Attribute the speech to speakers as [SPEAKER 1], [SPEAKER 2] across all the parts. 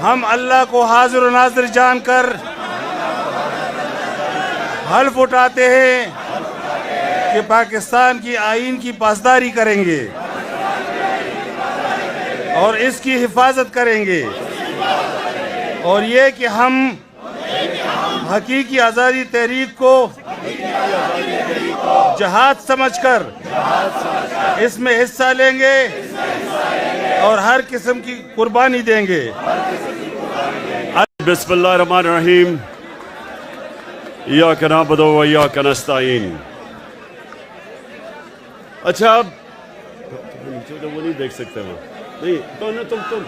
[SPEAKER 1] ہم اللہ کو حاضر و ناظر جان کر حلف اٹھاتے ہیں کہ پاکستان کی آئین کی پاسداری کریں گے اور اس کی حفاظت کریں گے، اور یہ کہ ہم حقیقی آزادی تحریک کو جہاد سمجھ کر اس میں حصہ لیں گے اور ہر قسم کی قربانی دیں گے۔
[SPEAKER 2] بسم اللہ الرحمن الرحیم، ایاک نعبد و ایاک نستعین۔ اچھا اب وہ نہیں دیکھ سکتے وہ نہیں تم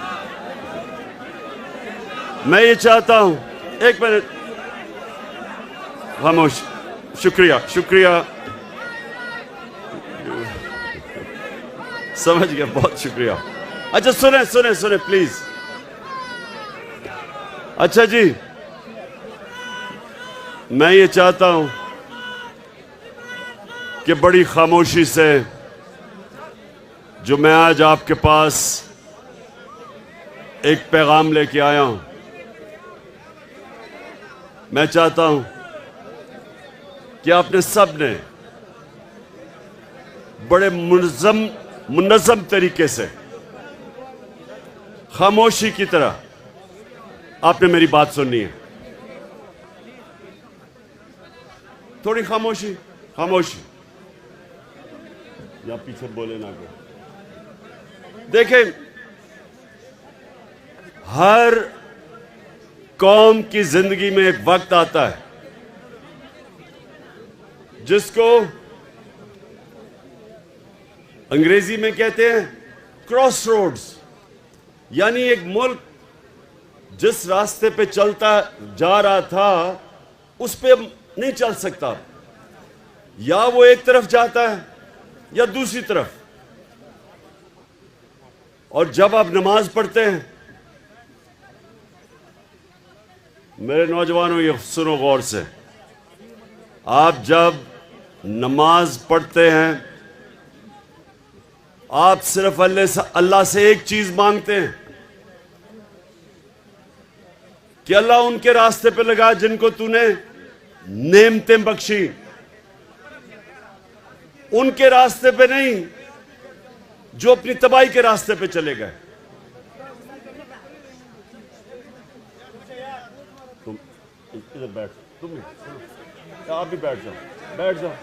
[SPEAKER 2] میں یہ چاہتا ہوں، ایک منٹ خاموش، شکریہ سمجھ گیا، بہت شکریہ۔ اچھا سنیں پلیز۔ اچھا جی، میں یہ چاہتا ہوں کہ بڑی خاموشی سے جو میں آج آپ کے پاس ایک پیغام لے کے آیا ہوں، میں چاہتا ہوں کہ آپ نے سب نے بڑے منظم طریقے سے خاموشی کی طرح آپ نے میری بات سننی ہے۔ تھوڑی خاموشی یا پیچھے بولے نہ کو۔ دیکھیں، ہر قوم کی زندگی میں ایک وقت آتا ہے جس کو انگریزی میں کہتے ہیں کراس روڈز، یعنی ایک ملک جس راستے پہ چلتا جا رہا تھا اس پہ نہیں چل سکتا، یا وہ ایک طرف جاتا ہے یا دوسری طرف۔ اور جب آپ نماز پڑھتے ہیں، میرے نوجوانوں یہ سنو غور سے، آپ جب نماز پڑھتے ہیں آپ صرف اللہ سے ایک چیز مانگتے ہیں کہ اللہ ان کے راستے پہ لگا جن کو تو نے نعمتیں بخشی، ان کے راستے پہ نہیں جو اپنی تباہی کے راستے پہ چلے گئے۔ تم ادھر بیٹھ، تم آپ بھی بیٹھ جاؤ، بیٹھ جاؤ،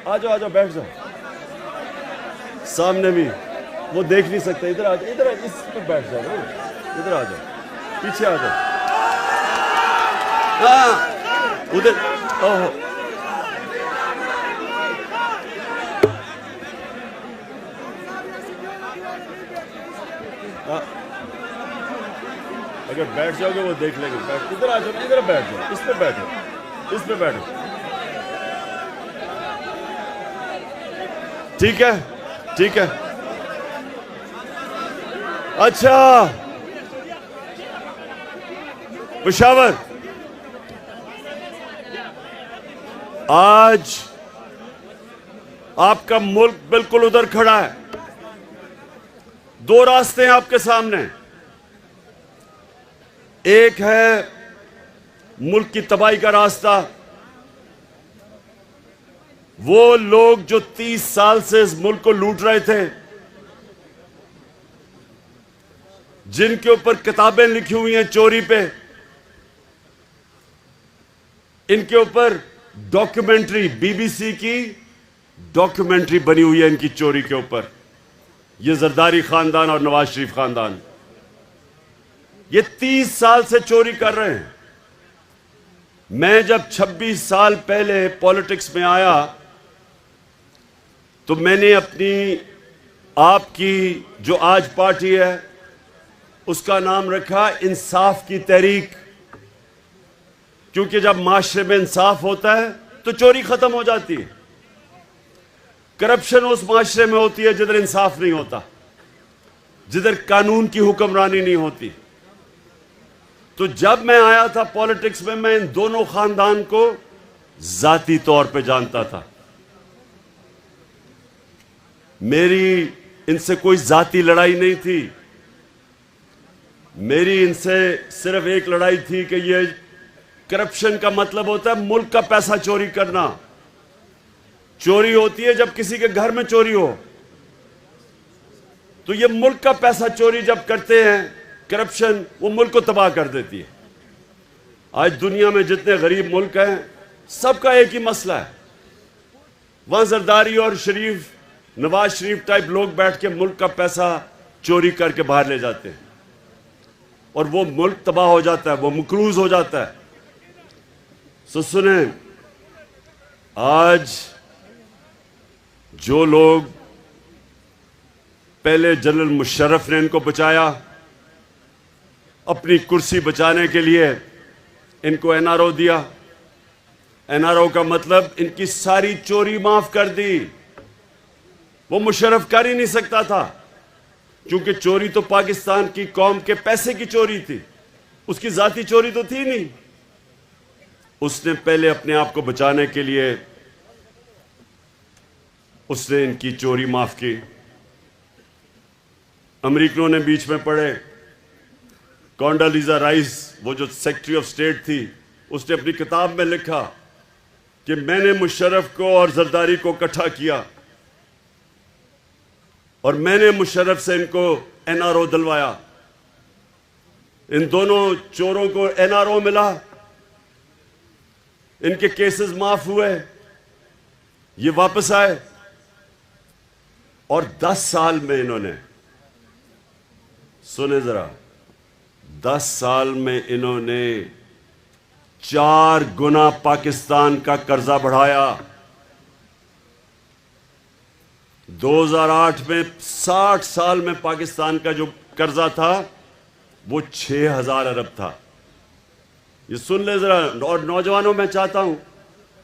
[SPEAKER 2] آ جاؤ بیٹھ جاؤ۔ سامنے بھی وہ دیکھ نہیں سکتے، ادھر آ جاؤ، ادھر اس پہ بیٹھ جاؤ، ادھر آ جاؤ، پیچھے آ جاؤ، ادھر۔ اگر بیٹھ جاؤ گے وہ دیکھ لیں گے۔ ادھر آ جاؤ، ادھر بیٹھ جاؤ، اس پہ بیٹھو، اس پہ بیٹھو، ٹھیک ہے۔ اچھا پشاور، آج آپ کا ملک بالکل ادھر کھڑا ہے، دو راستے ہیں آپ کے سامنے، ایک ہے ملک کی تباہی کا راستہ، وہ لوگ جو 30 سال سے اس ملک کو لوٹ رہے تھے، جن کے اوپر کتابیں لکھی ہوئی ہیں چوری پہ، ان کے اوپر ڈاکیومنٹری، بی بی سی کی ڈاکیومنٹری بنی ہوئی ہے ان کی چوری کے اوپر، یہ زرداری خاندان اور نواز شریف خاندان، یہ 30 سال سے چوری کر رہے ہیں۔ میں جب 26 سال پہلے پولیٹکس میں آیا تو میں نے اپنی آپ کی جو آج پارٹی ہے اس کا نام رکھا انصاف کی تحریک، کیونکہ جب معاشرے میں انصاف ہوتا ہے تو چوری ختم ہو جاتی ہے۔ کرپشن اس معاشرے میں ہوتی ہے جدھر انصاف نہیں ہوتا، جدھر قانون کی حکمرانی نہیں ہوتی۔ تو جب میں آیا تھا پولیٹکس میں ان دونوں خاندان کو ذاتی طور پہ جانتا تھا۔ میری ان سے کوئی ذاتی لڑائی نہیں تھی. میری ان سے صرف ایک لڑائی تھی کہ یہ کرپشن کا مطلب ہوتا ہے ملک کا پیسہ چوری کرنا. چوری ہوتی ہے جب کسی کے گھر میں چوری ہو, تو یہ ملک کا پیسہ چوری جب کرتے ہیں کرپشن, وہ ملک کو تباہ کر دیتی ہے. آج دنیا میں جتنے غریب ملک ہیں سب کا ایک ہی مسئلہ ہے, وہاں زرداری اور نواز شریف ٹائپ لوگ بیٹھ کے ملک کا پیسہ چوری کر کے باہر لے جاتے ہیں, اور وہ ملک تباہ ہو جاتا ہے, وہ مقروض ہو جاتا ہے. سنیں, آج جو لوگ پہلے جنرل مشرف نے ان کو بچایا, اپنی کرسی بچانے کے لیے ان کو این آر او دیا. این آر او کا مطلب ان کی ساری چوری معاف کر دی. وہ مشرف کر ہی نہیں سکتا تھا, کیونکہ چوری تو پاکستان کی قوم کے پیسے کی چوری تھی, اس کی ذاتی چوری تو تھی نہیں. اس نے پہلے اپنے آپ کو بچانے کے لیے اس نے ان کی چوری معاف کی. امریکنوں نے بیچ میں پڑھے, کونڈالیزا رائس, وہ جو سیکرٹری آف اسٹیٹ تھی, اس نے اپنی کتاب میں لکھا کہ میں نے مشرف کو اور زرداری کو اکٹھا کیا, اور میں نے مشرف سے ان کو این آر او دلوایا. ان دونوں چوروں کو این آر او ملا, ان کے کیسز معاف ہوئے, یہ واپس آئے, اور 10 سال میں انہوں نے, سنیں ذرا, 10 سال میں انہوں نے 4 گنا پاکستان کا قرضہ بڑھایا. 2008 میں 60 سال میں پاکستان کا جو قرضہ تھا وہ 6000 ارب تھا. یہ سن لیں ذرا, اور نوجوانوں میں چاہتا ہوں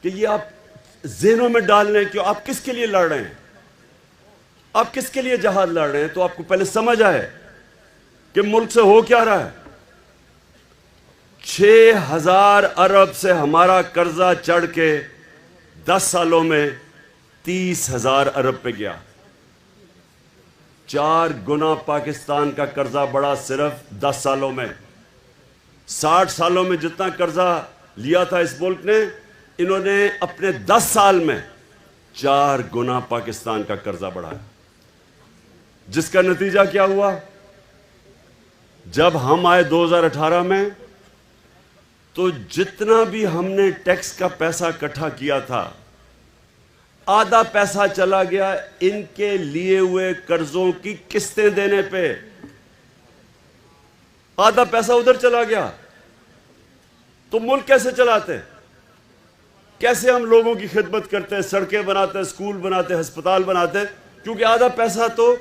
[SPEAKER 2] کہ یہ آپ ذہنوں میں ڈال لیں کہ آپ کس کے لیے لڑ رہے ہیں, آپ کس کے لیے جہاد لڑ رہے ہیں, تو آپ کو پہلے سمجھ آئے کہ ملک سے ہو کیا رہا ہے. 6000 ارب سے ہمارا قرضہ چڑھ کے 10 سالوں میں 30,000 ارب پہ گیا. 4 گنا پاکستان کا قرضہ بڑھا صرف 10 سالوں میں. 60 سالوں میں جتنا قرضہ لیا تھا اس ملک نے, انہوں نے اپنے 10 سال میں 4 گنا پاکستان کا قرضہ بڑھایا. جس کا نتیجہ کیا ہوا, جب ہم آئے 2018 میں, تو جتنا بھی ہم نے ٹیکس کا پیسہ اکٹھا کیا تھا, آدھا پیسہ چلا گیا ان کے لیے ہوئے قرضوں کی قسطیں دینے پہ. آدھا پیسہ ادھر چلا گیا. تو ملک کیسے چلاتے, کیسے ہم لوگوں کی خدمت کرتے, سڑکیں بناتے, اسکول بناتے, ہسپتال بناتے, کیونکہ آدھا پیسہ تو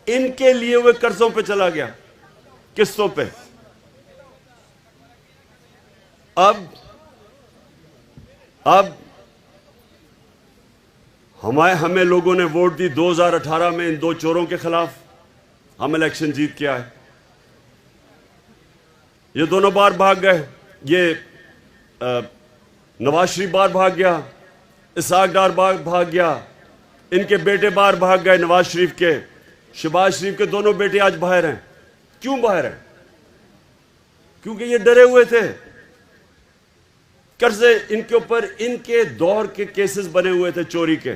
[SPEAKER 2] ان کے لیے ہوئے قرضوں پہ چلا گیا, قسطوں پہ. اب ہمیں لوگوں نے ووٹ دی 2018 میں ان 2 چوروں کے خلاف, ہم الیکشن جیت کے آئے. یہ دونوں بار بھاگ گئے, یہ نواز شریف بار بھاگ گیا, اسحاق ڈار بار بھاگ گیا, ان کے بیٹے بار بھاگ گئے نواز شریف کے. شہباز شریف کے دونوں بیٹے آج باہر ہیں. کیوں باہر ہیں؟ کیونکہ یہ ڈرے ہوئے تھے. قرضے ان کے اوپر ان کے دور کے کیسز بنے ہوئے تھے چوری کے.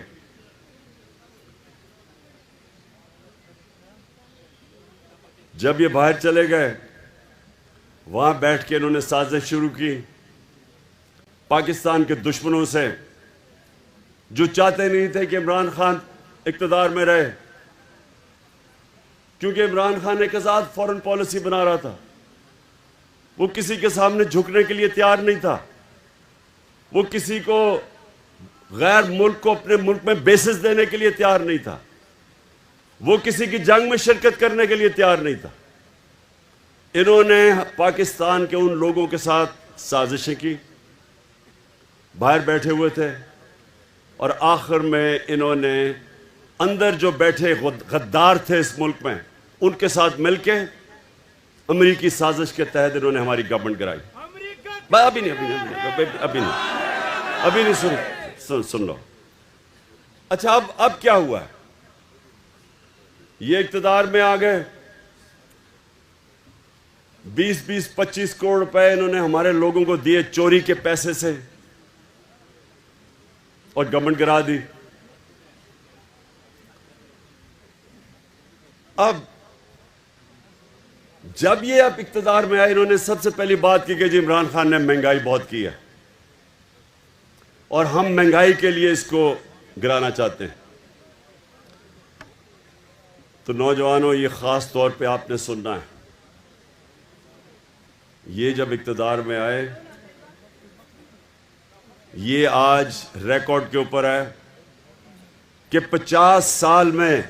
[SPEAKER 2] جب یہ باہر چلے گئے, وہاں بیٹھ کے انہوں نے سازش شروع کی پاکستان کے دشمنوں سے, جو چاہتے نہیں تھے کہ عمران خان اقتدار میں رہے, کیونکہ عمران خان ایک آزاد فورن پالیسی بنا رہا تھا. وہ کسی کے سامنے جھکنے کے لیے تیار نہیں تھا. وہ کسی کو غیر ملک کو اپنے ملک میں بیسز دینے کے لیے تیار نہیں تھا. وہ کسی کی جنگ میں شرکت کرنے کے لیے تیار نہیں تھا. انہوں نے پاکستان کے ان لوگوں کے ساتھ سازشیں کی, باہر بیٹھے ہوئے تھے, اور آخر میں انہوں نے اندر جو بیٹھے غدار تھے اس ملک میں, ان کے ساتھ مل کے امریکی سازش کے تحت انہوں نے ہماری گورنمنٹ گرائی. ابھی نہیں سن لو. اچھا اب کیا ہوا ہے؟ یہ اقتدار میں آ گئے، 20-25 کروڑ روپے انہوں نے ہمارے لوگوں کو دیے چوری کے پیسے سے اور گورنمنٹ گرا دی۔ اب جب یہ اب اقتدار میں آئے، انہوں نے سب سے پہلی بات کی کہ جی عمران خان نے مہنگائی بہت کی ہے اور ہم مہنگائی کے لیے اس کو گرانا چاہتے ہیں۔ تو نوجوانوں، یہ خاص طور پہ آپ نے سننا ہے، یہ جب اقتدار میں آئے، یہ آج ریکارڈ کے اوپر ہے کہ 50 سال میں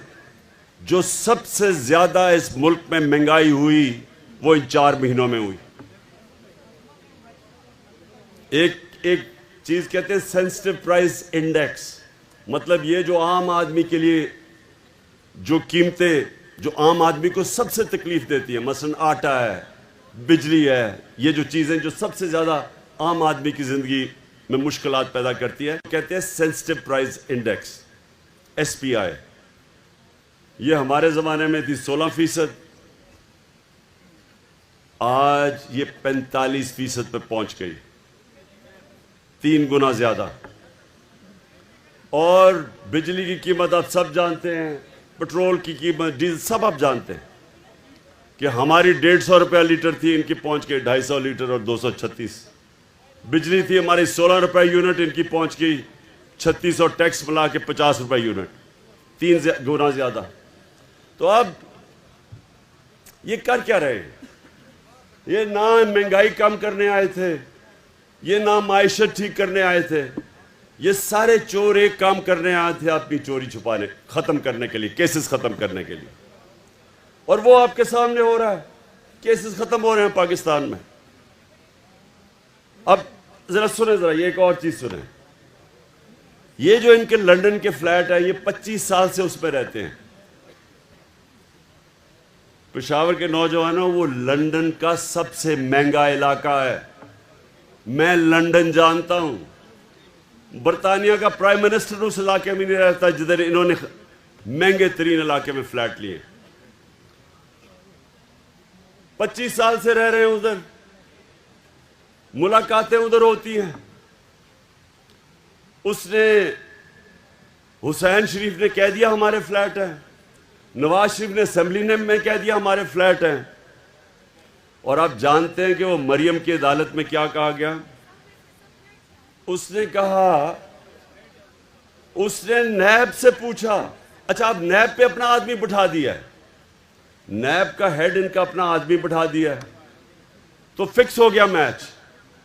[SPEAKER 2] جو سب سے زیادہ اس ملک میں مہنگائی ہوئی وہ ان 4 مہینوں میں ہوئی۔ ایک چیز کہتے ہیں سینسٹیو پرائس انڈیکس، مطلب یہ جو عام آدمی کے لیے جو قیمتیں جو عام آدمی کو سب سے تکلیف دیتی ہیں، مثلا آٹا ہے، بجلی ہے، یہ جو چیزیں جو سب سے زیادہ عام آدمی کی زندگی میں مشکلات پیدا کرتی ہے، کہتے ہیں سینسٹیو پرائس انڈیکس، SPI۔ یہ ہمارے زمانے میں تھی 16%، آج یہ 45% پہ پہنچ گئی، 3 گنا زیادہ۔ اور بجلی کی قیمت آپ سب جانتے ہیں، پٹرول کی قیمت، ڈیزل سب آپ جانتے ہیں کہ ہماری 150 روپیہ لیٹر تھی، ان کی پہنچ گئی 250 لیٹر اور 236۔ بجلی تھی ہماری 16 روپے یونٹ، ان کی پہنچ گئی 36 اور ٹیکس ملا کے 50 روپے یونٹ، 3 گنا زیادہ۔ تو اب یہ کر کیا رہے ہیں؟ یہ نہ مہنگائی کم کرنے آئے تھے، یہ نہ معیشت ٹھیک کرنے آئے تھے، یہ سارے چور ایک کام کرنے آئے تھے، اپنی چوری چھپانے ختم کرنے کے لیے، کیسز ختم کرنے کے لیے۔ اور وہ آپ کے سامنے ہو رہا ہے، کیسز ختم ہو رہے ہیں پاکستان میں۔ اب ذرا سنیں، ذرا یہ ایک اور چیز سنیں، یہ جو ان کے لندن کے فلیٹ ہیں، یہ 25 سال سے اس پہ رہتے ہیں۔ پشاور کے نوجوانوں، وہ لندن کا سب سے مہنگا علاقہ ہے، میں لندن جانتا ہوں۔ برطانیہ کا پرائم منسٹر اس علاقے میں نہیں رہتا جدھر انہوں نے مہنگے ترین علاقے میں فلیٹ لیے۔ 25 سال سے رہ رہے ہیں ادھر، ملاقاتیں ادھر ہوتی ہیں۔ اس نے حسین شریف نے کہہ دیا ہمارے فلیٹ ہیں، نواز شریف نے اسمبلی میں کہہ دیا ہمارے فلیٹ ہیں۔ اور آپ جانتے ہیں کہ وہ مریم کی عدالت میں کیا کہا گیا؟ اس نے کہا، اس نے نیب سے پوچھا، اچھا اب نیب پہ اپنا آدمی بٹھا دیا ہے، نیب کا ہیڈ ان کا اپنا آدمی بٹھا دیا ہے، تو فکس ہو گیا میچ۔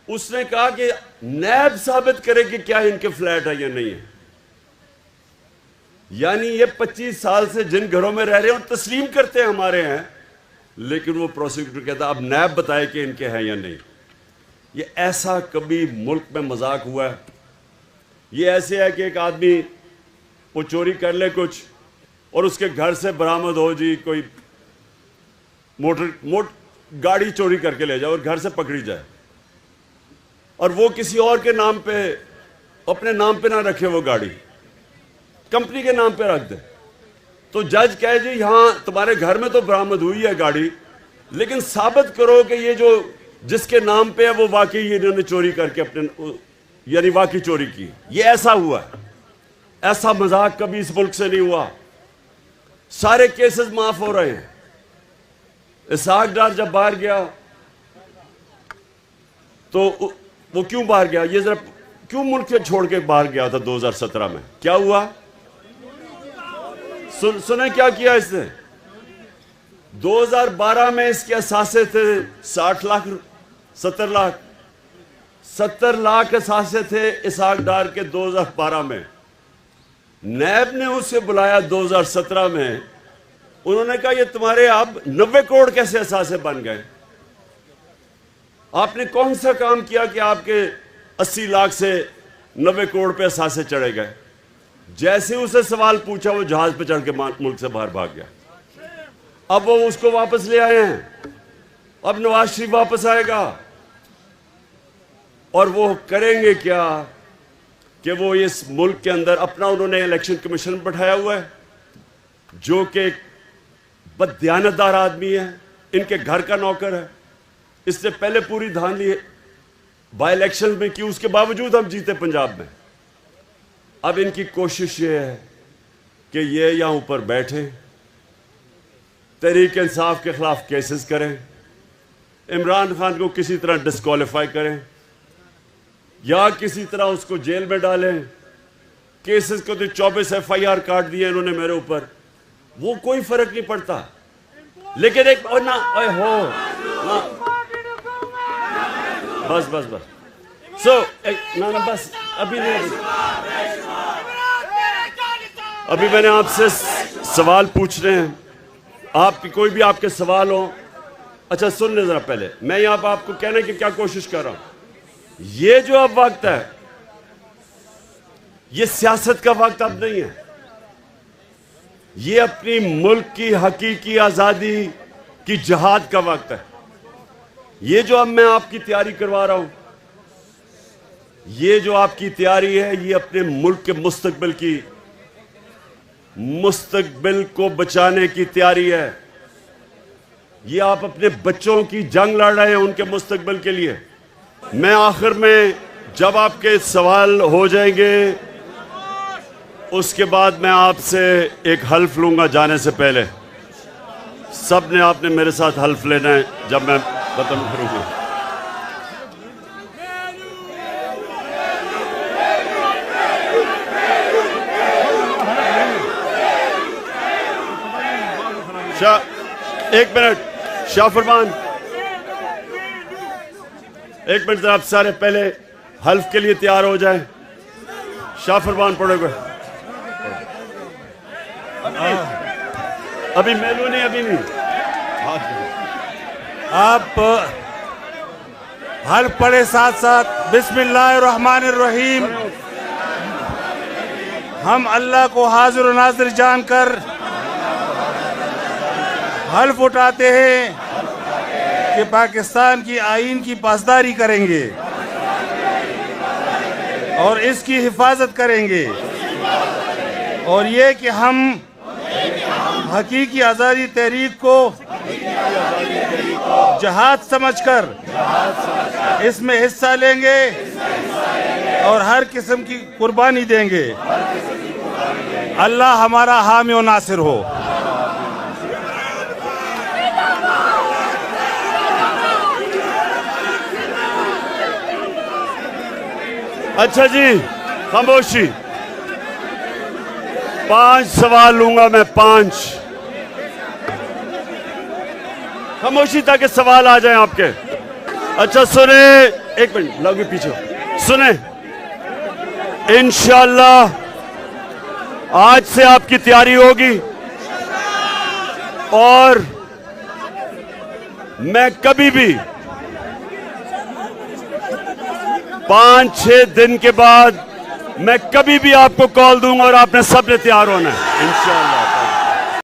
[SPEAKER 2] اس نے کہا کہ نیب ثابت کرے کہ کیا ان کے فلیٹ ہے یا نہیں ہے۔ یعنی یہ 25 سال سے جن گھروں میں رہ رہے ہیں اور تسلیم کرتے ہیں ہمارے ہیں، لیکن وہ پروسیکیوٹر کہتا اب نیب بتائے کہ ان کے ہیں یا نہیں۔ یہ ایسا کبھی ملک میں مذاق ہوا ہے؟ یہ ایسے ہے کہ ایک آدمی وہ چوری کر لے کچھ اور اس کے گھر سے برآمد ہو جی کوئی گاڑی چوری کر کے لے جائے اور گھر سے پکڑی جائے، اور وہ کسی اور کے نام پہ، اپنے نام پہ نہ رکھے، وہ گاڑی کمپنی کے نام پہ رکھ دے، تو جج کہے جی یہاں تمہارے گھر میں تو برآمد ہوئی ہے گاڑی، لیکن ثابت کرو کہ یہ جو جس کے نام پہ ہے وہ واقعی انہوں نے چوری کر کے اپنے، یعنی واقعی چوری کی۔ یہ ایسا ہوا ہے، ایسا مذاق کبھی اس ملک سے نہیں ہوا۔ سارے کیسز معاف ہو رہے ہیں۔ اسحاق ڈار جب باہر گیا تو وہ کیوں باہر گیا؟ یہ ذرا کیوں ملک چھوڑ کے باہر گیا تھا 2017 میں؟ کیا ہوا؟ سنیں کیا کیا اس نے؟ 2012 میں اس کے اثاثے تھے 60 لاکھ 70 لاکھ اثاثے تھے اسحاق ڈار کے 2012 میں۔ نیب نے اسے بلایا 2017 میں، انہوں نے کہا یہ تمہارے اب 90 کروڑ کیسے اثاثے بن گئے؟ آپ نے کون سا کام کیا کہ آپ کے 80 لاکھ سے 90 کروڑ پہ اثاثے چڑھے گئے؟ جیسے اسے سوال پوچھا وہ جہاز پہ چڑھ کے ملک سے باہر بھاگ گیا۔ اب وہ اس کو واپس لے آئے ہیں، اب نواز شریف واپس آئے گا، اور وہ کریں گے کیا کہ وہ اس ملک کے اندر اپنا انہوں نے الیکشن کمیشن بٹھایا ہوا ہے جو کہ بد دیانتدار آدمی ہے, ان کے گھر کا نوکر ہے. اس سے پہلے پوری دھاندلی بائی الیکشن میں کی, اس کے باوجود ہم جیتے پنجاب میں. اب ان کی کوشش یہ ہے کہ یہ یہاں اوپر بیٹھیں, تحریک انصاف کے خلاف کیسز کریں, عمران خان کو کسی طرح ڈسکوالیفائی کریں یا کسی طرح اس کو جیل میں ڈالیں. کیسز کو تو 24 FIR کاٹ دیے انہوں نے میرے اوپر, وہ کوئی فرق نہیں پڑتا. لیکن ایک بس بس ابھی نہیں, ابھی میں نے آپ سے سوال پوچھ رہے ہیں, آپ کی کوئی بھی آپ کے سوال ہو. اچھا سن لیں ذرا پہلے, میں یہاں پہ آپ کو کہنے کی کیا کوشش کر رہا ہوں. یہ جو اب وقت ہے یہ سیاست کا وقت اب نہیں ہے, یہ اپنی ملک کی حقیقی آزادی کی جہاد کا وقت ہے. یہ جو اب میں آپ کی تیاری کروا رہا ہوں, یہ جو آپ کی تیاری ہے, یہ اپنے ملک کے مستقبل کو بچانے کی تیاری ہے. یہ آپ اپنے بچوں کی جنگ لڑ رہے ہیں ان کے مستقبل کے لیے. میں آخر میں جب آپ کے سوال ہو جائیں گے اس کے بعد میں آپ سے ایک حلف لوں گا جانے سے پہلے. سب نے آپ نے میرے ساتھ حلف لینا ہے جب میں ختم کروں گا. ایک منٹ شاہ فرمان, ایک منٹ ذرا آپ سارے پہلے حلف کے لیے تیار ہو جائیں. شاہ فرمان پڑھو گے. ابھی میلو نہیں, ابھی نہیں.
[SPEAKER 1] آپ حلف پڑھے ساتھ ساتھ. بسم اللہ الرحمن الرحیم. ہم اللہ کو حاضر و ناظر جان کر حلف اٹھاتے ہیں کہ پاکستان کی آئین کی پاسداری کریں گے اور اس کی حفاظت کریں گے, اور یہ کہ ہم حقیقی آزادی تحریک کو جہاد سمجھ کر اس میں حصہ لیں گے اور ہر قسم کی قربانی دیں گے. اللہ ہمارا حامی و ناصر ہو.
[SPEAKER 2] اچھا جی, خاموشی. 5 سوال لوں گا میں, 5. خاموشی تاکہ سوال آ جائیں آپ کے. اچھا سنیں, ایک منٹ لوگی پیچھے سنیں. انشاءاللہ آج سے آپ کی تیاری ہوگی اور میں کبھی بھی 5-6 دن کے بعد میں کبھی بھی آپ کو کال دوں گا اور آپ نے سب نے تیار ہونا ہے انشاءاللہ.